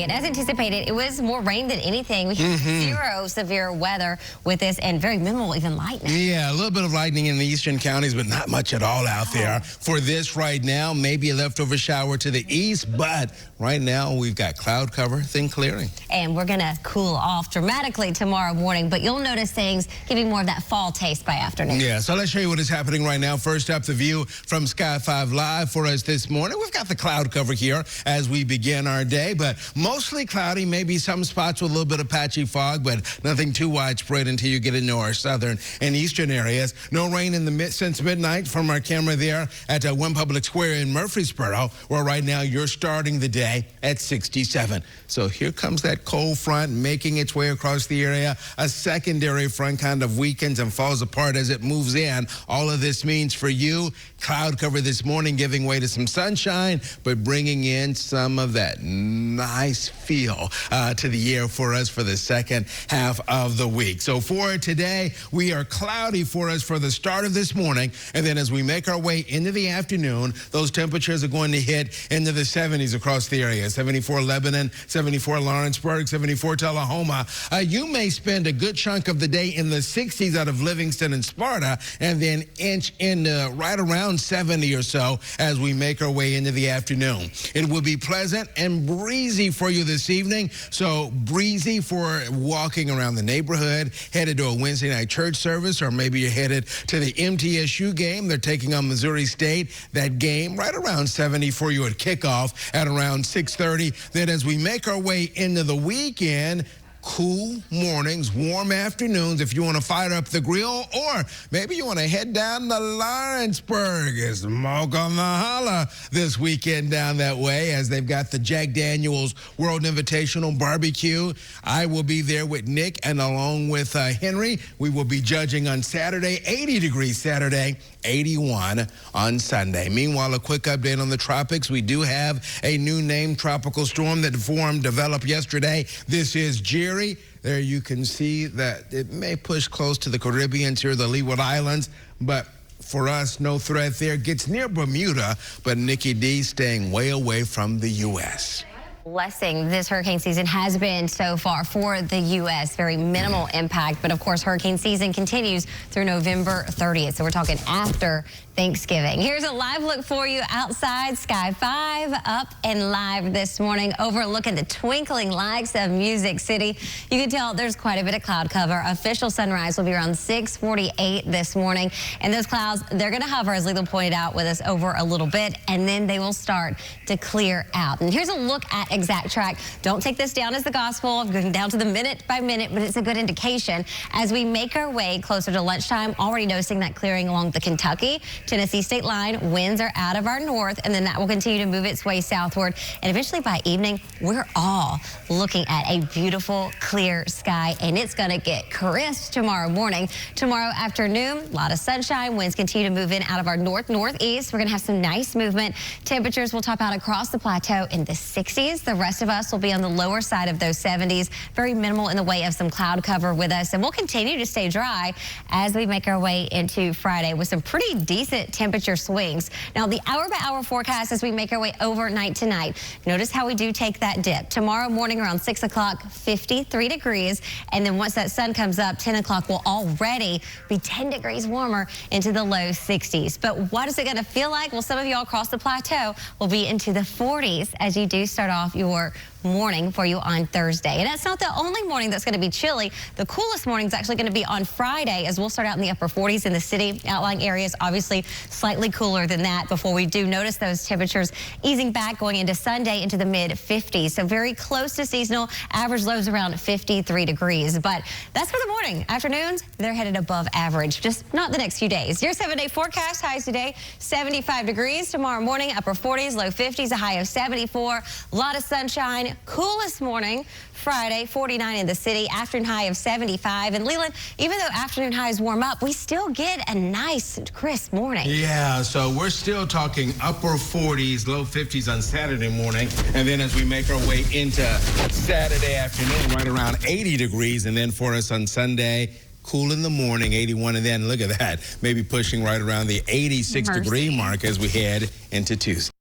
And as anticipated, it was more rain than anything. We had zero severe weather with this and very minimal even lightning. Yeah, a little bit of lightning in the eastern counties, but not much at all out there. For this right now, maybe a leftover shower to the east, but right now we've got cloud cover, thin clearing. And we're going to cool off dramatically tomorrow morning, but you'll notice things giving more of that fall taste by afternoon. Yeah, so let's show you what is happening right now. First up, the view from Sky 5 Live for us this morning. We've got the cloud cover here as we begin our day, but mostly cloudy, maybe some spots with a little bit of patchy fog, but nothing too widespread until you get into our southern and eastern areas. No rain in the since midnight from our camera there at Wynn Public Square in Murfreesboro, where right now you're starting the day at 67. So here comes that cold front making its way across the area. A secondary front kind of weakens and falls apart as it moves in. All of this means for you, cloud cover this morning giving way to some sunshine, but bringing in some of that nice feel to the air for us for the second half of the week. So for today, we are cloudy for us for the start of this morning. And then as we make our way into the afternoon, those temperatures are going to hit into the 70s across the area. 74 Lebanon, 74 Lawrenceburg, 74 Tullahoma. You may spend a good chunk of the day in the 60s out of Livingston and Sparta, and then inch into right around 70 or so as we make our way into the afternoon. It will be pleasant and breezy for you this evening. So breezy for walking around the neighborhood, headed to a Wednesday night church service, or maybe you're headed to the MTSU game. They're taking on Missouri State. That game right around 70 for you at kickoff at around 6:30. Then as we make our way into the weekend, cool mornings, warm afternoons if you want to fire up the grill, or maybe you want to head down to Lawrenceburg. Smoke on the holla this weekend down that way as they've got the Jack Daniels World Invitational Barbecue. I will be there with Nick and along with Henry. We will be judging on Saturday, 80 degrees Saturday, 81 on Sunday. Meanwhile, a quick update on the tropics. We do have a new named tropical storm that developed yesterday. This is Jerry. There you can see that it may push close to the Caribbean here, the Leeward Islands, but for us, no threat there. Gets near Bermuda, but Nikki-Dee staying way away from the U.S. Blessing this hurricane season has been so far for the U.S. Very minimal impact, but of course hurricane season continues through November 30th. So we're talking after Thanksgiving. Here's a live look for you outside Sky 5 up and live this morning, overlooking the twinkling lights of Music City. You can tell there's quite a bit of cloud cover. Official sunrise will be around 6:48 this morning, and those clouds, they're going to hover, as Lelan pointed out, with us over a little bit, and then they will start to clear out. And here's a look at exact track. Don't take this down as the gospel. I'm going down to the minute by minute, but it's a good indication as we make our way closer to lunchtime. Already noticing that clearing along the Kentucky-Tennessee state line. Winds are out of our north, and then that will continue to move its way southward. And eventually by evening, we're all looking at a beautiful, clear sky, and it's going to get crisp tomorrow morning. Tomorrow afternoon, a lot of sunshine. Winds continue to move in out of our northeast. We're going to have some nice movement. Temperatures will top out across the plateau in the 60s. The rest of us will be on the lower side of those 70s. Very minimal in the way of some cloud cover with us, and we'll continue to stay dry as we make our way into Friday with some pretty decent temperature swings. Now, the hour-by-hour forecast as we make our way overnight tonight. Notice how we do take that dip. Tomorrow morning around 6 o'clock, 53 degrees, and then once that sun comes up, 10 o'clock will already be 10 degrees warmer into the low 60s. But what is it going to feel like? Well, some of y'all across the plateau will be into the 40s as you do start off your morning for you on Thursday. And that's not the only morning that's going to be chilly. The coolest morning is actually going to be on Friday, as we'll start out in the upper 40s in the city. Outlying areas obviously slightly cooler than that before we do notice those temperatures easing back going into Sunday into the mid 50s. So very close to seasonal. Average lows around 53 degrees. But that's for the morning. Afternoons, they're headed above average, just not the next few days. Your 7-day forecast, highs today 75 degrees. Tomorrow morning, upper 40s, low 50s, a high of 74. A lot of sunshine. Coolest morning Friday, 49 in the city, afternoon high of 75. And Lelan, even though afternoon highs warm up, we still get a nice crisp morning. Yeah, so we're still talking upper 40s, low 50s on Saturday morning. And then as we make our way into Saturday afternoon, right around 80 degrees. And then for us on Sunday, cool in the morning, 81. And then look at that, maybe pushing right around the 86 degree mark as we head into Tuesday.